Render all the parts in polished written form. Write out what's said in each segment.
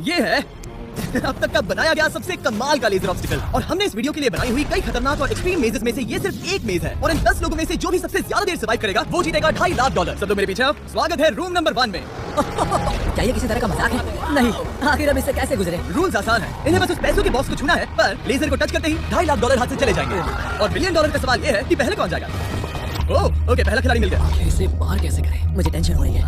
ये है अब तक का बनाया गया सबसे कमाल का लेजर ऑब्स्टिकल और हमने इस वीडियो के लिए बनाई हुई कई खतरनाक और एक्सट्रीम मेजेस में से ये सिर्फ एक मेज है और इन 10 लोगों में से जो भी सबसे ज्यादा देर सर्वाइव करेगा वो जीतेगा $2.5 लाख। सब लोग मेरे पीछे आओ। स्वागत है रूम नंबर 1 में। क्या ये किसी तरह का मजाक है? नहीं, आखिर हम इससे कैसे गुजरे? रूल्स आसान है, इन्हें बस उस पैसों के बॉक्स को छूना है, पर लेजर को टच करते ही $2.5 लाख हाथ से चले जाएंगे। और $1 बिलियन का सवाल ये है कि पहले कौन जाएगा। ओके, पहला खिलाड़ी मिल गया। इसे पार कैसे करें? मुझे टेंशन हो रही है।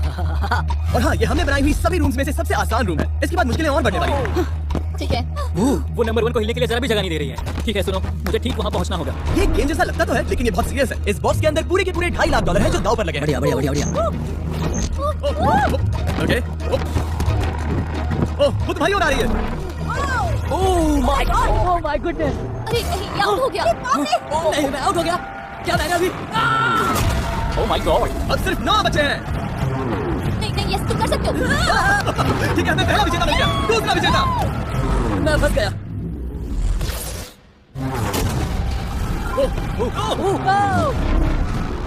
और हाँ, ये हमने बनाई हुई सभी रूम्स में से सबसे आसान रूम है। इसके बाद मुश्किलें और बढ़ने वाली हैं। ठीक है। वो नंबर 1 को हिलने के लिए जरा भी जगह नहीं दे रही है। ठीक है, सुनो, मुझे ठीक वहाँ पहुँचना होगा। ये गेम जैसा लगता तो है, लेकिन ये बहुत सीरियस है। इस बॉक्स के अंदर पूरे के पूरे $2.5 लाख है जो दांव पर लगे हैं। बढ़िया बढ़िया बढ़िया बढ़िया। ओके। ओह, वो तुम्हारी ओर आ रही है। Oh my goodness. अरे नहीं, ये आउट हो गया। नहीं, मैं आउट हो गया। क्या मैंने अभी? Oh my God. अब सिर्फ 9 बचे हैं। नहीं नहीं, यस तुम कर सकते हो। ठीक है, हमें पहला विजेता मिल गया। दूसरा विजेता। मैं फंस गया।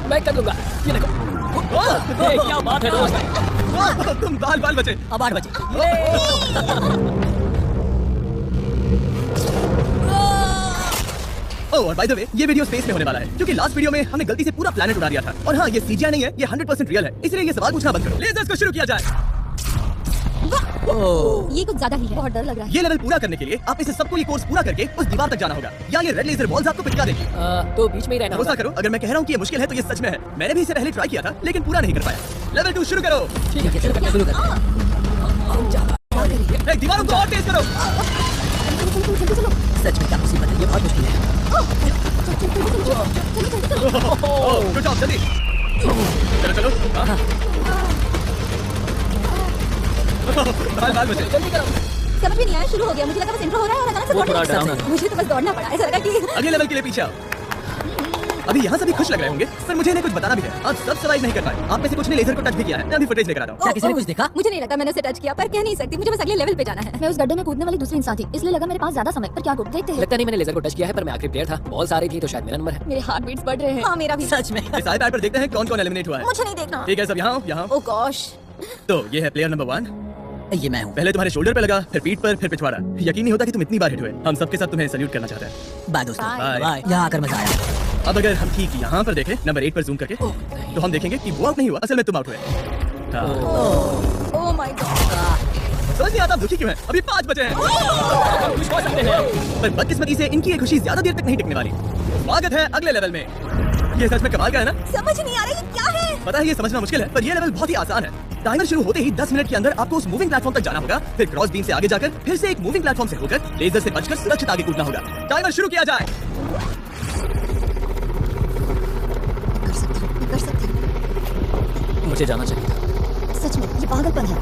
मैं कर लूंगा। ये देखो। ये क्या बात है दोस्त? तुम बाल बचे। अब 8 बजे। ओह, और बाय द वे, ये वीडियो स्पेस में होने वाला है क्योंकि लास्ट वीडियो में हमने गलती से पूरा प्लेनेट उड़ा दिया था। और हाँ, ये सीजीआई नहीं है, ये 100% रियल है। इसलिए ये सवाल पूछना बंद करो। लेजर्स को शुरू किया जाए। ये कुछ ज्यादा ही है, बहुत डर लग रहा है। ये लेवल पूरा करने के लिए आप इसे सबको ये कोर्स पूरा करके उस दीवार तक जाना होगा, या ये रेड लेजर बॉल्स आपको पिटका देगी। तो बीच में ही रहना भरोसा होगा। करो, अगर मैं कह रहा हूँ कि ये मुश्किल है तो ये सच में है। मैंने भी इसे पहले ट्राई किया था लेकिन पूरा नहीं कर पाया। लेवल 2 शुरू करो। ठीक है, चलो शुरू करते हैं। दीवारों को और तेज करो। जल्दी चलो। सच में क्या मुसीबत है? ये बहुत मुश्किल है। गुड जॉब, जल्दी चलो चलो। हाँ। बाल बचे। जल्दी करो। समझ में नहीं आया, शुरू हो गया। मुझे लगा बस इंट्रो हो रहा है और अचानक से वो दौड़ना थोड़ा है। डरावना था। मुझे तो बस दौड़ना पड़ा। ऐसा लगा कि अगले लेवल के लिए पीछे आओ। अभी यहाँ सभी खुश लग रहे होंगे, पर मुझे इन्हें कुछ बताना भी है। आप सब सर्वाइव नहीं कर पाए। आप में से कुछ ने लेजर को टच भी किया है। मैं अभी फुटेज लेकर आता हूँ। क्या किसी ने कुछ देखा? मुझे नहीं लगता मैंने उसे टच किया, पर कह नहीं सकती। मुझे बस अगले लेवल पे जाना है। मैं उस गड्ढे में कूदने वाली दूसरी इंसान थी, इसलिए लगा मेरे पास ज्यादा समय। पर क्या करूं, देखते हैं। लगता नहीं मैंने लेजर को टच किया है, पर मैं आखिरी प्लेयर था। बॉल सारी थी तो शायद मेरा नंबर है। मेरे हार्ट बीट्स बढ़ रहे हैं। हाँ, मेरा भी। सच में। इस iPad पर देखते हैं कौन कौन एलिमिनेट हुआ है। मुझे नहीं देखना। ठीक है, सब यहाँ आओ, यहाँ। ओह गॉश। तो ये है प्लेयर नंबर 1। ये मैं हूँ। पहले तुम्हारे शोल्डर पे लगा, फिर पीठ पर, फिर पिछवाड़ा। यकीन नहीं होता कि तुम इतनी बार हिट हुए। हम सबके साथ तुम्हें सैल्यूट करना चाहते हैं। बाय दोस्तों। Bye. बाय। यहाँ आकर मजा आया। अब अगर हम ठीक यहाँ पर देखें, नंबर 8 पर जूम करके, तो हम देखेंगे कि वो आउट नहीं हुआ, असल में तुम आउट हुए। हाँ। Oh my God. समझ नहीं आता दुखी क्यों है। अभी 5 बचे हैं। कुछ हो सकते हैं। पर बदकिस्मती से इनकी ये खुशी ज्यादा देर तक नहीं टिकने वाली। स्वागत है अगले लेवल में। ये सच में कमाल का है ना? समझ नहीं आ रहा ये क्या है। पता है ये समझना मुश्किल है, पर ये लेवल बहुत ही आसान है। टाइमर शुरू होते ही 10 मिनट के अंदर आपको उस मूविंग प्लेटफॉर्म तक जाना होगा, फिर क्रॉस बीम से आगे जाकर फिर से एक मूविंग प्लेटफॉर्म से होकर लेजर से बचकर सुरक्षित आगे कूदना होगा। टाइमर शुरू किया जाए। कर सकती हूँ। मुझे जाना चाहिए। सच में ये पागलपन है।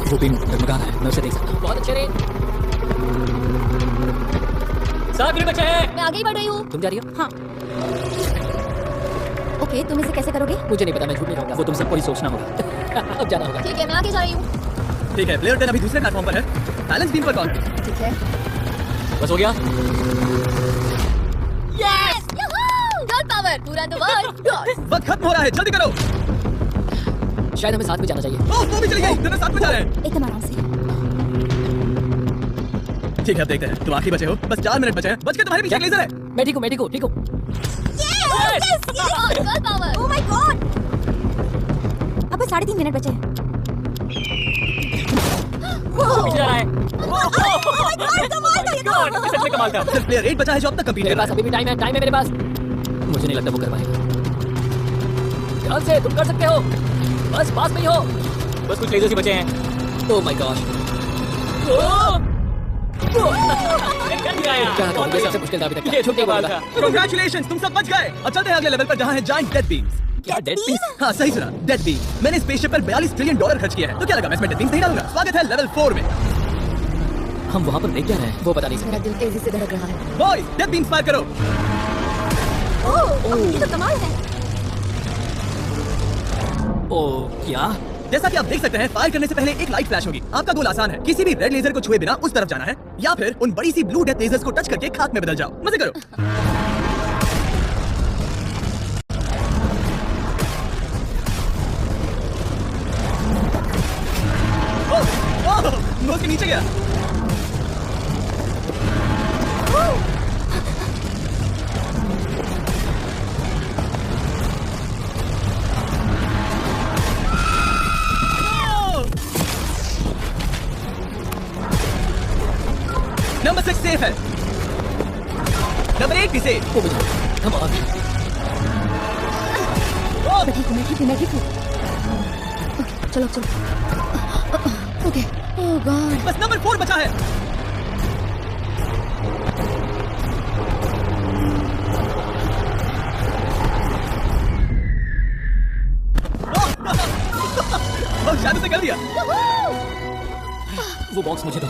वो बीम डगमगाना है, मैं उसे देख सकता हूँ। बहुत अच्छे रे। 7 मिनट बचे हैं। मैं आगे ही बढ़ रही हूँ। तुम जा रही हो? हाँ। ओके, तुम इसे कैसे करोगे? मुझे नहीं पता, मैं झूठ नहीं कहूँगा। वो तुम सबको ही सोचना होगा। अब जाना होगा। ठीक है, मैं आगे जा रही हूँ। ठीक है, प्लेयर 10 अभी दूसरे प्लेटफॉर्म पर है। बैलेंस बीम पर कौन? ठीक है। बस हो गया। यस! गर्ल पावर पूरा द वर्ल्ड। वक्त खत्म हो रहा है, जल्दी करो। शायद हमें साथ में जाना चाहिए। ओह, वो भी चली गई। दोनों साथ में जा रहे हैं। एकदम आराम से। ठीक है, अब देखते हैं। तुम आखिरी बचे हो, बस 4 मिनट बचे हैं। बच के तुम्हारे पीछे एक लेजर है। मैं ठीक हूँ, मैं ठीक हूँ, ठीक हूँ। Girl power. Oh my God. अब बस 3.5 मिनट बचे हैं। पीछे जा रहा है। कमाल था ये तो। सच में कमाल था। सिर्फ प्लेयर 8 बचा है जो अब तक कंप्लीट मेरे कर रहा पास है। अभी भी टाइम है मेरे पास। मुझे नहीं लगता वो कर पाएगा। ध्यान से, तुम कर सकते हो। बस पास में ही हो। बस कुछ लेजर्स ही बचे हैं। Oh my God. कर दिया यार। क्या कहूँ, ये सबसे मुश्किल था अभी तक का। ये छोटी बात था। Congratulations, तुम सब बच गए। अब चलते हैं अगले लेवल पर जहाँ है जायंट डेथ बीम्स। क्या डेड पीस? हाँ, सही सुना, डेथ बीम। मैंने स्पेसशिप पर $42 ट्रिलियन खर्च किया है, तो क्या लगा मैं इसमें डेथ बीम्स नहीं डालूंगा। स्वागत है लेवल 4 में। हम वहाँ पर देख क्या रहे हैं? वो पता नहीं मेरा दिल तेजी से धड़क रहा है। बॉयज, डेथ बीम्स फायर करो। ओह, ये तो कमाल है। ओ क्या? जैसा कि आप देख सकते हैं, फायर करने से पहले एक लाइट फ्लैश होगी। आपका गोल आसान है, किसी भी रेड लेजर को छुए बिना उस तरफ जाना है, या फिर उन बड़ी सी ब्लू डेथ लेजर्स को टच करके खाक में बदल जाओ। मजे करो। वो उसके नीचे गया। नंबर 6 सेफ है, नंबर 8 भी सेफ। Come on. मैं ठीक हूँ। ओके, चलो। ओके, ओह गॉड। बस नंबर 4 बचा है। शायद उसे कर दिया। वो बॉक्स मुझे दो।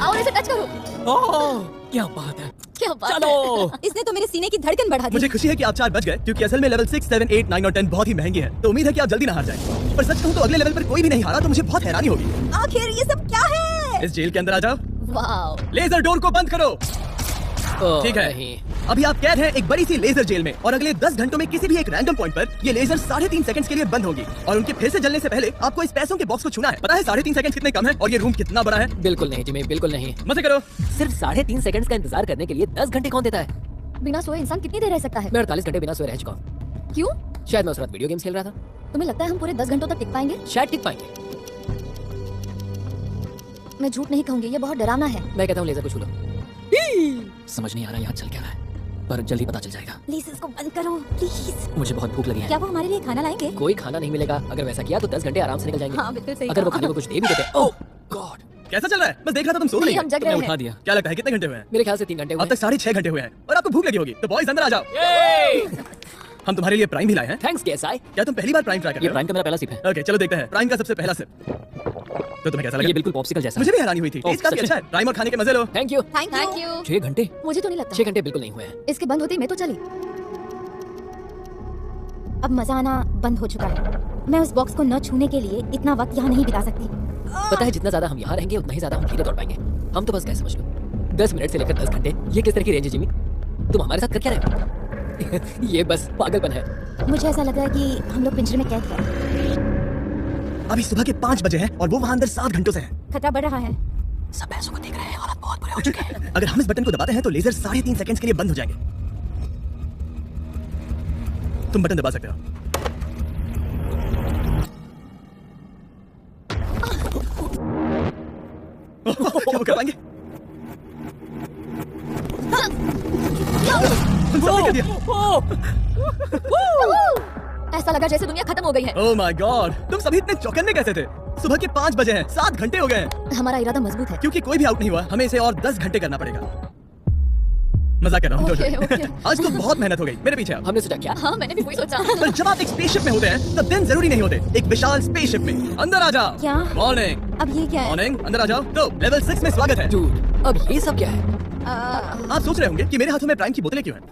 आओ इसे टच करो। ओह, क्या बात है। क्या बात चलो। है। इसने तो मेरे सीने की धड़कन बढ़ा दी। मुझे खुशी है कि आप 4 बच गए, क्योंकि असल में लेवल 6, 7, 8, 9 और 10 बहुत ही महंगे हैं। तो उम्मीद है कि आप जल्दी ना हार जाएं। पर सच कहूं तो अगले लेवल पर कोई भी नहीं हारा तो मुझे बहुत हैरानी होगी। आखिर ये सब क्या है? इस जेल के अंदर आ जाओ। वाओ। लेजर डोर को बंद करो। ओह, ठीक है, नहीं। अभी आप कैद हैं एक बड़ी सी लेजर जेल में, और अगले 10 घंटों में किसी भी एक रैंडम पॉइंट पर ये लेजर 3.5 सेकंड्स के लिए बंद होगी, और उनके फिर से जलने से पहले आपको इस पैसों के बॉक्स को छूना है। पता है 3.5 सेकंड कितने कम है, और ये रूम कितना बड़ा है? बिल्कुल नहीं जिमी, बिल्कुल नहीं। मजे करो। सिर्फ 3.5 सेकंड्स का इंतजार करने के लिए 10 घंटे कौन देता है? बिना सोए इंसान कितनी देर रह सकता है? मैं 48 घंटे बिना सोए रह चुका हूँ। क्यों? शायद मैं उस रात वीडियो गेम्स खेल रहा था। तुम्हें लगता है हम पूरे 10 घंटों तक टिक पाएंगे? शायद टिक पाएंगे। मैं झूठ नहीं कहूंगी, ये बहुत डरावना है। मैं कहता हूँ लेजर को छू लो। समझ नहीं आ रहा यहाँ चल क्या रहा है, पर जल्दी पता चल जाएगा। प्लीज इसको बंद करो, प्लीज। मुझे बहुत भूख लगी है। क्या वो हमारे लिए खाना लाएंगे? कोई खाना नहीं मिलेगा। अगर वैसा किया तो 10 घंटे आराम से निकल जाएंगे। हाँ, बिल्कुल सही अगर वो कहा। खाने को कुछ दे भी देते। ओह गॉड, कैसा चल रहा है? बस देख रहा था तुम सो नहीं, नहीं हम जग गए। रहे तुमने उठा हैं। दिया। क्या लगता है कितने घंटे हुए हैं? मेरे ख्याल से 3 घंटे अब हुए। तक 6.5 घंटे हुए हैं, और आपको भूख लगी होगी। तो बॉयज अंदर आ जाओ। हम तुम्हारे लिए प्राइम भी लाए हैं। Thanks KSI. क्या तुम पहली बार प्राइम ट्राई कर ये रहे प्राइम का मेरा पहला सिप है। हो? ओके, चलो देखते हैं प्राइम का सबसे पहला सिप। तो तुम्हें कैसा लगा? ये बिल्कुल पॉप्सिकल जैसा। मुझे भी हैरानी हुई थी। ओह, टेस्ट काफी सच अच्छा है। प्राइम और खाने के मजे लो। Thank you. Thank you. 6 घंटे? मुझे तो नहीं लगता। 6 घंटे बिल्कुल नहीं हुए हैं। इसके बंद होते ही मैं तो चली। अब मजा आना बंद हो चुका है। मैं उस बॉक्स को न छूने के लिए इतना वक्त यहाँ नहीं बिता सकती। पता है जितना ज्यादा हम यहाँ रहेंगे उतना ही ज्यादा हम धीरे दौड़ पाएंगे। हम तो बस कैसे समझ लो 10 मिनट से लेकर 10 घंटे, ये किस तरह की रेंज है जिमी? तुम हमारे साथ कर क्या रहे हो? ये बस पागलपन है। मुझे ऐसा लग रहा है कि हम लोग पिंजरे में कैद हैं। अभी सुबह के 5 बजे हैं, और वो वहाँ अंदर 7 घंटों से है। खतरा बढ़ रहा है। सब पैसों को देख रहे हैं, हालात बहुत बुरे हो चुके हैं। अगर हम इस बटन को दबाते हैं तो लेजर 3.5 सेकंड्स के लिए बंद हो जाएंगे। तुम बटन दबा सकते हो। क्या वो कर पाएंगे? तुमने कर दिया। ऐसा लगा जैसे दुनिया खत्म हो गई है। ओह माय गॉड, तुम सभी इतने चौकन्ने कैसे थे? सुबह के 5 बजे हैं, 7 घंटे हो गए हैं। हमारा इरादा मजबूत है। क्योंकि कोई भी आउट नहीं हुआ, हमें इसे और 10 घंटे करना पड़ेगा। मजाक कर रहा हूँ। Okay, okay. आज तो बहुत मेहनत हो गई। मेरे पीछे आओ। हमने सोचा क्या? हाँ, मैंने भी वही सोचा। पर जब आप एक स्पेसशिप में होते हैं तब दिन जरूरी नहीं होते। एक विशाल स्पेसशिप में अंदर आ जाओ। क्या? मॉर्निंग। अब ये क्या है? मॉर्निंग, अंदर आ जाओ। तो लेवल 6 में स्वागत है। Dude, अब ये सब क्या है? आप सोच रहे होंगे कि मेरे हाथों में प्राइम की बोतलें क्यों हैं?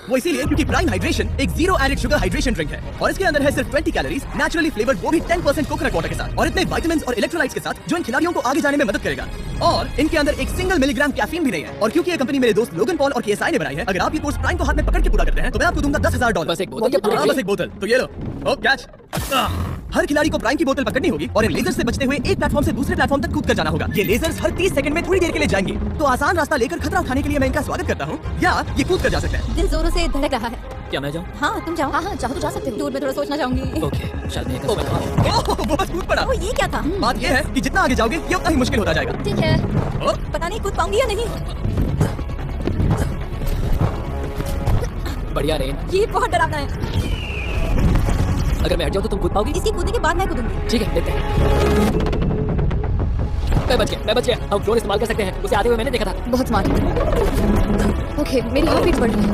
वो इसीलिए क्योंकि प्राइम हाइड्रेशन एक zero added sugar hydration drink है, और इसके अंदर है सिर्फ 20 कैलोरीज, नेचुरली फ्लेवर्ड, वो भी 10% कोकोनट वाटर के साथ, और इतने विटामिन्स और इलेक्ट्रोलाइट्स के साथ जो इन खिलाड़ियों को आगे जाने में मदद करेगा। और इनके अंदर एक सिंगल मिलीग्राम कैफीन भी नहीं है। और क्योंकि ये कंपनी मेरे दोस्त लोगन पॉल और केएसआई ने बनाई है, अगर आप ये कोर्स प्राइम को हाथ में पकड़ के पूरा करते हैं तो मैं आपको दूंगा $10,000। बस एक बोतल या पूरा हाँ, फ्री? बस एक बोतल। तो ये लो। ओ कैच। हर खिलाड़ी को प्राइम की बोतल पकड़नी होगी, और इन लेजर से बचते हुए एक प्लेटफॉर्म से दूसरे प्लेटफॉर्म तक कूद कर जाना होगा। ये लेजर्स हर 30 सेकंड में थोड़ी देर के लिए जाएंगे। तो आसान रास्ता लेकर खतरा उठाने के लिए मैं इनका स्वागत करता हूँ, या ये कूद कर जा सकते हैं। दिल जोरों से धड़क रहा है। क्या मैं जाऊँ? हाँ, तुम जाओ। हाँ, चाहो तो जा सकते हो। दूर में थोड़ा सोचना चाहूंगी। ओके, शायद मैं एक सोचता हूँ। ओह, वो बस कूद पड़ा। ओ, ये क्या था? बात ये है कि जितना आगे जाओगे ये उतना ही मुश्किल होता जाएगा। ठीक है। ओ, पता नहीं कूद पाऊंगी या नहीं। बढ़िया रेन। ये बहुत डरावना है। अगर मैं हट जाऊँ तो तुम कूद पाओगी? इसकी कूदने के बाद मैं कूदूंगी। ठीक है, देखते हैं। मैं बच गया। हम ड्रोन इस्तेमाल कर सकते हैं, उसे आते हुए मैंने देखा था। बहुत स्मार्ट। ओके, मेरी हार्ट बीट बढ़ रही है।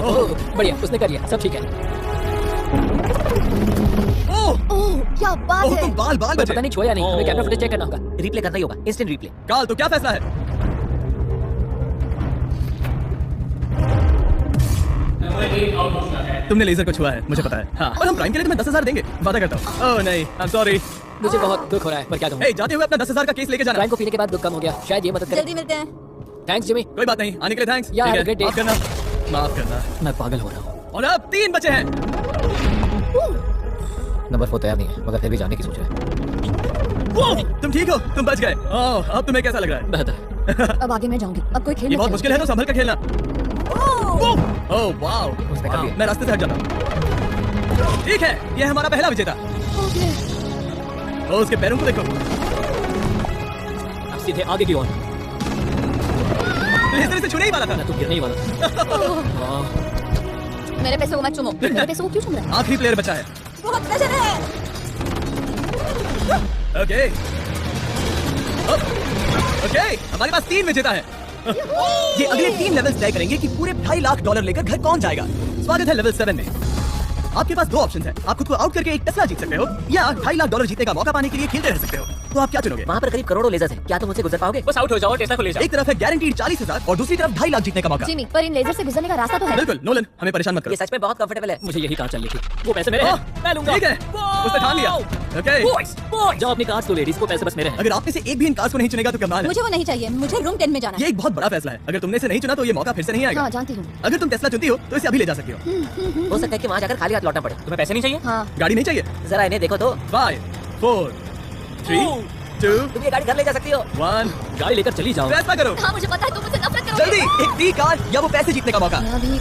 ओह, बढ़िया, उसने कर लिया, सब ठीक है। ओह, ओह, क्या बात ओह, है। तुम बाल पता बचे। नहीं छुआ या नहीं, हमें कैमरा फुटेज चेक करना होगा। रिप्ले करना ही होगा, इंस्टेंट रिप्ले। काल, तो क्या फैसला है? तुमने लेजर को छुआ है, मुझे पता है। हाँ, और हम प्राइम के लिए तुम्हें 10,000 देंगे, वादा करता हूँ। ओह नहीं, आई एम सॉरी। मुझे बहुत दुख हो रहा है, पर क्या कहूँ। ए, जाते हुए अपना 10,000 का केस लेके जाना। प्राइम को पीने के बाद दुख कम हो गया, शायद ये मदद करे। जल्दी मिलते हैं। Thanks Jimmy. कोई बात नहीं, आने के लिए थैंक्स। Yeah, ठीक have a great है, day. माफ करना। मैं पागल हो रहा हूँ। और अब 3 बचे हैं। नंबर 4 तैयार नहीं है, मगर फिर भी जाने की सोच रहा है। तुम ठीक हो? तुम बच गए। अब तुम्हें कैसा लग रहा है? बेहतर। अब आगे मैं जाऊंगी। अब कोई खेल ये मत बहुत खेलो। मुश्किल है तो संभल कर खेलना। ओह वाओ, मैं रास्ते से हट जाता हूँ। ठीक है, ये हमारा पहला विजेता। ओके। ओ, उसके पैरों को देखो। अब सीधे आगे की ओर। लेजर से छूने ही वाला था। मैं तो गिरने ही वाला था। मेरे पैसों को मत चुमो। मेरे पैसों को क्यों चुम रहा है? आखिरी प्लेयर बचा है। बहुत प्रेशर है। ओके ओके, हमारे पास 3 विजेता है। ये अगले 3 लेवल्स तय करेंगे कि पूरे $2.5 लेकर घर कौन जाएगा। स्वागत है लेवल 7 में। आपके पास 2 ऑप्शन है। आप खुद को आउट करके एक टेस्ला जीत सकते हो या $2.5 जीतने का मौका पाने के लिए खेलते रह सकते हो। तो आप क्या चुनोगे? वहाँ पर करीब करोड़ों लेजर्स हैं। क्या तुम मुझसे गुजर पाओगे? बस आउट हो जाओ, टेस्ला को ले जाओ। एक तरफ है गारंटीड 40,000 और दूसरी तरफ 2.5 लाख जीतने का मौका। जिमी, पर इन लेजर से गुजरने का रास्ता तो है। बिल्कुल नोलन, हमें परेशान मत ये करो। सच में बहुत कंफर्टेबल है। मुझे यही कार चाहिए थी। वो पैसे मेरे हैं, मैं लूंगा। ठीक है, उसने ठान लिया। ओके, बॉयज जाओ अपनी कार्स लो, लेडीज को पैसे बस मेरे हैं। अगर आप में से एक भी इन कार्स को नहीं चुनेगा तो कमाल है। मुझे वो नहीं चाहिए। मुझे रूम 10 में जाना ये है। एक बहुत बड़ा फैसला है। अगर तुमने इसे नहीं चुना तो ये मौका फिर से नहीं आएगा। हाँ, जानती हूँ। अगर तुम टेस्ला चुनती हो तो इसे अभी ले जा सकती हो। हो सकता है कि वहाँ जाकर खाली हाथ लौटना पड़े। तुम्हें पैसे नहीं चाहिए? हाँ। गाड़ी नहीं चाहिए? जरा इन्हें देखो तो। 5 4 3 2 तुम ये गाड़ी घर ले जा सकती हो। 1। गाड़ी लेकर चली जाओ। फैसला करो हाँ, मुझे पता है तुम मुझसे नफरत करोगे। जल्दी, एक टी कार या वो पैसे जीतने का मौका। मैं अभी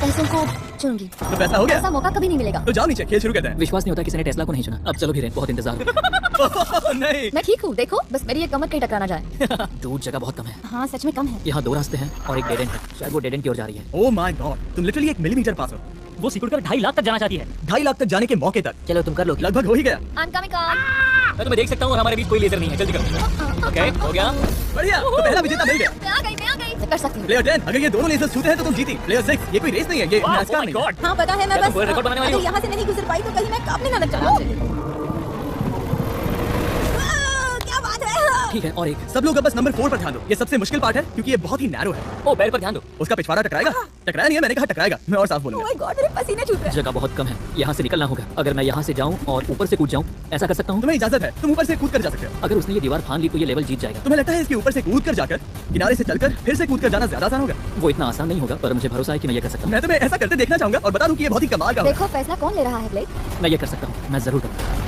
पैसों को चुनूंगी। तो फैसला हो गया? ऐसा मौका कभी नहीं मिलेगा। तो जाओ नीचे, खेल शुरू करते हैं। विश्वास नहीं होता किसी ने टेस्ला को नहीं चुना। अब चलो भी बहुत इंतजार हो नहीं, मैं ठीक हूँ। देखो, बस मेरी ये कमर कहीं टकरा ना जाए। दूर जगह बहुत कम है। हाँ, सच में कम है। यहाँ 2 रास्ते हैं और एक डेड एंड है। शायद वो डेड एंड की ओर जा रही है। ओह माय गॉड, तुम लिटरली 1 मिलीमीटर पास हो। वो सिक्योर कर 2.5 लाख तक जाना चाहती है। 2.5 लाख तक जाने के मौके तक चलो तुम कर लोगी। लगभग हो ही गया। I'm coming on। मैं तुम्हें देख सकता हूँ और हमारे बीच कोई लेजर नहीं है। जल्दी करो। ओके, हो गया। बढ़िया, तो पहला विजेता मिल गया। मैं आ गई। मैं कर सकती हूँ। प्लेयर 10, अगर ये दोनों लेजर्स छूते हैं तो तुम जीती। प्लेयर 6, ये कोई रेस नहीं है, ये वाह, NASCAR oh my नहीं है। God। हाँ, पता है। मैं क्या बस तुम वर्ल्ड रिकॉर्ड बनाने वाली हो? अगर यहाँ से नहीं गुजर पाई तो कहीं मैं कांपने ना लग जाऊँ। क्या बात है? ठीक है, और एक। सब लोग अब बस नंबर 4 पर ध्यान दो। ये सबसे मुश्किल पार्ट है क्योंकि ये बहुत ही नैरो है। ओ, पैर पर ध्यान दो। उसका पिछवाड़ा टकराएगा? टकराया नहीं है, मैंने कहा टकराएगा। मैं और साफ Oh बोलूंगा। my God, मेरे पसीने छूट रहे हैं। जगह बहुत कम है, यहाँ से निकलना होगा। अगर मैं यहाँ से जाऊँ और ऊपर से कूद जाऊँ, ऐसा कर सकता हूँ? तुम्हें इजाजत है, तुम ऊपर से कूद कर जा सकते हो। अगर उसने ये दीवार फान ली तो ये लेवल जीत जाएगा। तुम्हें लगता है इसके ऊपर से कूद कर जाकर किनारे से चलकर फिर से कूद कर जाना ज्यादा आसान होगा? वो इतना आसान नहीं होगा, पर मुझे भरोसा है कि मैं ये कर सकता हूँ। मैं तुम्हें ऐसा करते देखना चाहूंगा और बता दूं कि ये बहुत ही कमाल का होगा। देखो, फैसला कौन ले रहा है, ब्लेक? मैं ये कर सकता हूँ, मैं जरूर करूँगा।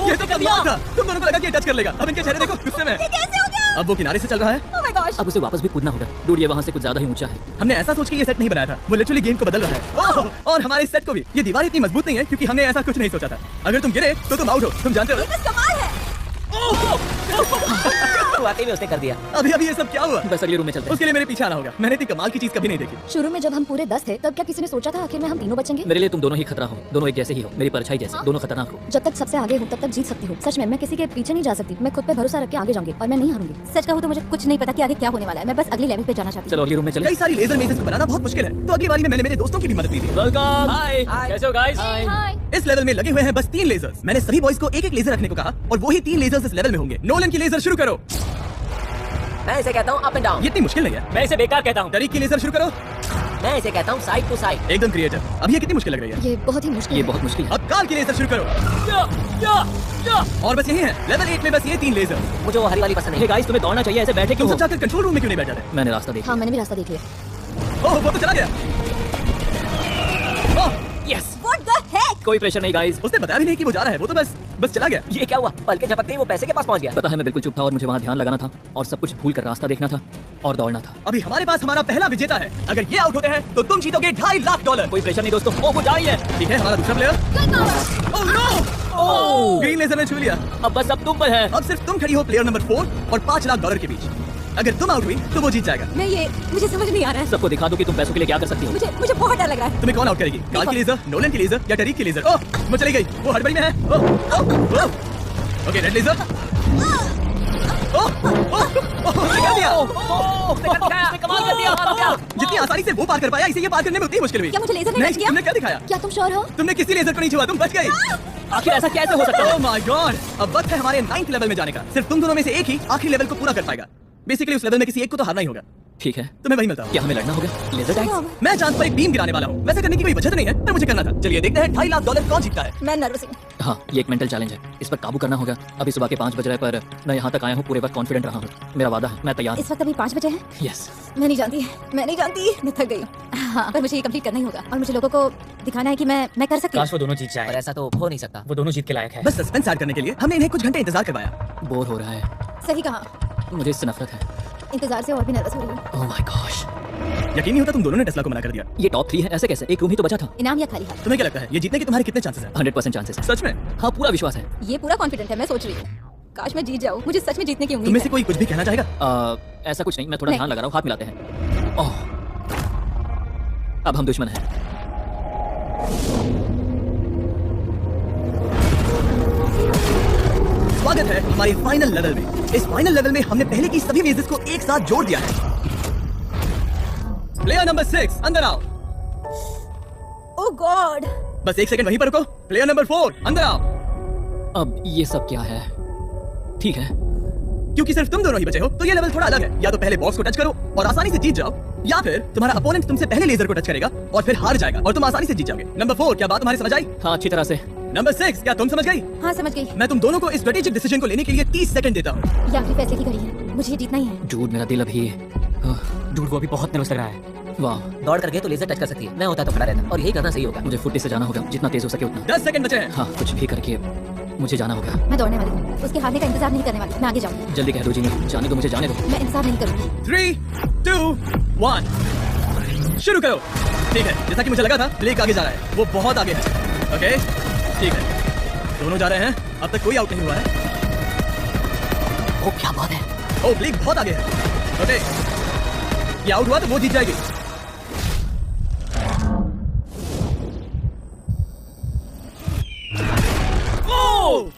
ये तो कमाल था। तुम दोनों को लगा कि ये टच कर लेगा। अब इनके चेहरे देखो, गुस्से में। कैसे हो गया? अब वो किनारे से चल रहा है। Oh my gosh। अब उसे वापस भी कूदना होगा। डूड, ये वहाँ से कुछ ज्यादा ही ऊंचा है। हमने ऐसा सोच के ये सेट नहीं बनाया था। वो लिटरली गेम को बदल रहा है। ओह, और हमारे सेट को भी। ये दीवार इतनी मजबूत नहीं है क्योंकि हमने ऐसा कुछ नहीं सोचा था। अगर तुम गिरे तो तुम आउट हो, तुम जानते हो। बस कमाल है। वाकई में उसने कर दिया। अभी अभी ये सब क्या हुआ? बस अगले रूम में चलते हैं। उसके लिए मेरे पीछे आना होगा। मैंने इतनी कमाल की चीज कभी नहीं देखी। शुरू में जब हम पूरे 10 थे तब क्या किसी ने सोचा था आखिर में हम तीनों बचेंगे? मेरे लिए तुम दोनों ही खतरा हो। दोनों एक जैसे ही हो, मेरी परछाई जैसे। दोनों खतरनाक हो। जब तक सबसे आगे हूँ तब तक जीत सकती हूँ। सच में मैं किसी के पीछे नहीं जा सकती। मैं खुद पे भरोसा रख के आगे जाऊंगी और मैं नहीं हारूंगी। सच कहूँ तो मुझे कुछ नहीं पता कि आगे क्या होने वाला है। मैं बस अगले लेवल पे जाना चाहती हूँ। चलो अगले रूम में चले। कई सारी लेजर मेजेस को बनाना बहुत मुश्किल है, तो अगली बारी में मैंने मेरे दोस्तों की भी मदद ली थी। वेलकम। हाय, Hi। कैसे हो गाइस? हाय। इस लेवल में लगे हुए हैं बस 3 लेजर्स। मैंने सभी बॉयज को एक एक लेजर रखने को कहा और वही 3 लेजर्स इस लेवल में होंगे। नोलन की लेजर शुरू करो। मैं इसे कहता हूँ अप एंड डाउन। ये इतनी मुश्किल नहीं है। मैं इसे बेकार कहता हूँ। तरीक की लेजर शुरू करो। मैं इसे कहता हूँ साइड टू साइड। एकदम क्रिएटिव। अब ये कितनी मुश्किल लग रही है। ये बहुत ही मुश्किल ये है। बहुत मुश्किल है। अब कार की लेजर शुरू करो। या, या, या। और बस यही है, लेवल 8 में बस ये 3 लेजर। मुझे वो हरी वाली पसंद हे नहीं। गाइस, तुम्हें दौड़ना चाहिए। ऐसे बैठे तुम क्यों सब हो? जाकर कंट्रोल रूम में क्यों नहीं बैठ जाते? मैंने रास्ता देखा। हाँ, मैंने भी रास्ता देख लिया। ओह, वो तो चला गया। ओह, यस। What the heck? कोई प्रेशर नहीं गाइस। उसने बताया भी नहीं कि वो जा रहा है। वो तो बस चला गया। ये क्या हुआ? पलके झपकते ही वो पैसे के पास पहुंच गया। पता है, मैं बिल्कुल चुप था और मुझे वहाँ ध्यान लगाना था और सब कुछ भूल कर रास्ता देखना था और दौड़ना था। अभी हमारे पास हमारा पहला विजेता है। अगर ये आउट होते हैं तो तुम जीतोगे $2.5 लाख। कोई प्रेशर नहीं दोस्तों। ओह, वो जा रही है। ठीक है, हमारा दूसरा player. Good power। Oh no! Oh, green laser ने छू लिया। अब बस अब तुम पर है। अब सिर्फ तुम खड़ी हो प्लेयर नंबर 4 और $5 लाख के बीच। अगर तुम आउट हुई तो वो जीत जाएगा। मुझे समझ नहीं आ रहा है। सबको दिखा दो कि तुम पैसों के लिए क्या कर सकती हो। मुझे बहुत डर लग रहा है। तुम्हें कौन आउट करेगी? कार की लेजर, नोलन की लेजर या टरीक की लेजर? ओह, वो चली गई। वो हड़बड़ी में है। ओह, ओके, रेड लेजर। निकाल दिया। उसने कमाल कर दिया। जितनी आसानी से वो पार कर पाया, इसे ये पार करने में उतनी मुश्किल हुई। क्या मुझे लेजर ने नहीं, टच किया? तुमने क्या दिखाया? क्या तुम श्योर हो? तुमने किसी लेजर को नहीं छुआ, तुम बच गई। आखिर ऐसा कैसे हो सकता है? Oh my God! अब वक्त है हमारे 9th लेवल में जाने का। सिर्फ तुम दोनों में से एक ही आखिरी लेवल को पूरा कर पाएगा। बेसिकली उस लेवल में किसी एक को तो हारना ही होगा। ठीक है, तो मैं वही मिलता हूँ। क्या हमें लड़ना होगा? Laser tags? मैं चांद पर एक बीम गिराने वाला हूँ। वैसे करने की कोई वजह तो नहीं है, पर मुझे करना था। चलिए देखते हैं $2.5 लाख कौन जीतता है। मैं नर्वस हूँ। हाँ, ये एक मेंटल चैलेंज है, इस पर काबू करना होगा। अभी सुबह के 5 बज रहे हैं, पर मैं यहाँ तक आया हूँ पूरे वक्त कॉन्फिडेंट रहा हूँ। मेरा वादा है, मैं तैयार इस वक्त अभी 5 बजे हैं। हूँ। यस। मैं नहीं जानती, मैं थक गई हूँ। हाँ, पर मुझे ये कंप्लीट करना ही होगा और मुझे लोगों को दिखाना है कि मैं कर सकती हूँ। काश वो दोनों जीत पर जाए। ऐसा तो हो नहीं सकता। वो दोनों जीत के लायक है। बस सस्पेंस ऐड करने के लिए हमने इन्हें कुछ घंटे इंतजार करवाया। बोर हो रहा है, सही कहा, मुझे इससे नफरत है। इंतजार से और भी नर्वस हो रही हूँ। ओह माय गॉश, यकीन नहीं होता तुम दोनों ने टेस्ला को मना कर दिया। ये टॉप 3 है, ऐसे कैसे? एक रूम ही तो बचा था। इनाम या खाली हाथ? तुम्हें क्या लगता है ये जीतने के तुम्हारे कितने चांसेस हैं? 100% चांसेस है। सच में? हाँ, पूरा विश्वास है। ये पूरा कॉन्फिडेंट है, मैं सोच रही हूँ काश मैं जीत जाऊँ। मुझे सच में जीतने की तुम उम्मीद में है। से कोई कुछ भी कहना चाहेगा? ऐसा कुछ नहीं, मैं थोड़ा नहीं। ध्यान लगा रहा हूँ। हाथ मिलाते हैं। ओह, अब हम दुश्मन हैं। स्वागत है हमारे फाइनल लेवल में। इस फाइनल लेवल में हमने पहले की सभी मेजेस को एक साथ जोड़ दिया है। प्लेयर नंबर 6 अंदर आओ। ओह गॉड, बस 1 सेकंड वहीं पर रुको। प्लेयर नंबर 4 अंदर आओ। अब ये सब क्या है? ठीक है, क्योंकि सिर्फ तुम दोनों ही बचे हो तो ये लेवल थोड़ा अलग है। या तो पहले बॉक्स को टच करो और आसानी से जीत जाओ, या फिर तुम्हारा अपोनेंट तुमसे पहले लेजर को टच करेगा और फिर हार जाएगा और तुम आसानी से जीत जाओगे। नंबर 4, क्या बात तुम्हारी समझ आई? हाँ अच्छी तरह से। नंबर 6, क्या तुम समझ गई? हाँ समझ गई। मैं तुम दोनों को इस स्ट्रेटेजिक डिसीजन को लेने के लिए 30 सेकंड देता हूँ। ये आखिरी फैसले की घड़ी है, मुझे ये जीतना ही है। डूड, मेरा दिल अभी डूड, वो अभी बहुत नर्वस लग रहा है। वाह, दौड़ करके तो लेजर टच कर सकती है, मैं होता तो खड़ा रहता और यही करना सही होगा। मुझे फुट्टी से जाना होगा, जितना तेज हो सके उतना। 10 सेकंड बचे हैं। हाँ, कुछ भी करके मुझे जाना होगा। मैं दौड़ने वाली हूँ, उसके हारने का इंतजार नहीं करने वाली। मैं आगे जाऊंगी। जल्दी कह दो जीनी, जाने दो, मुझे जाने दो। मैं इंतजार नहीं करूंगी। 3, 2, 1 शुरू करो। ठीक है, जैसा कि मुझे लगा था ब्लेक आगे जा रहा है, वो बहुत आगे है। ओके ठीक है, दोनों जा रहे हैं। अब तक कोई आउट नहीं हुआ है। ओ क्या बात है। ओ ब्लेक बहुत आगे है। ओके, ये आउट हुआ तो वो जीत जाएगी।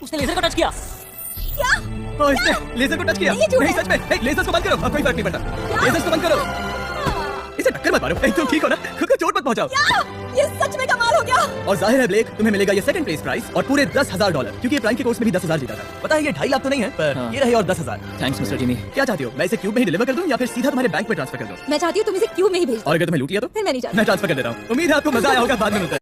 उसने लेजर को टच किया। ओ, इसने लेजर को टच किया। ये झूठ नहीं है। सच में। लेजर्स को बंद करो, अब कोई फर्क नहीं पड़ता। लेजर्स को बंद करो। इसे टक्कर मत मारो। तुम ठीक हो ना? खुद को चोट मत पहुंचाओ। ये सच में कमाल हो गया। और जाहिर है ब्लेक, तुम्हें मिलेगा ये सेकंड प्लेस प्राइस और पूरे $10,000, क्योंकि ये प्राइम के कोर्स में भी 10,000 जीता था। पता है ये 2.5 लाख तो नहीं है, पर हाँ। ये रहे और 10,000। Thanks mister Jimmy. क्या चाहती हो, मैं इसे क्यूब में ही डिलीवर कर दूं या फिर सीधा तुम्हारे बैंक में ट्रांसफर कर दूं? मैं चाहती हूँ तुम इसे क्यों में ही भेज दो। और अगर तुम्हें लूट लिया तो फिर मैं नहीं चाहती। मैं ट्रांसफर कर देता हूँ। उम्मीद है आपको मजा आया होगा। बाद में मिलते हैं।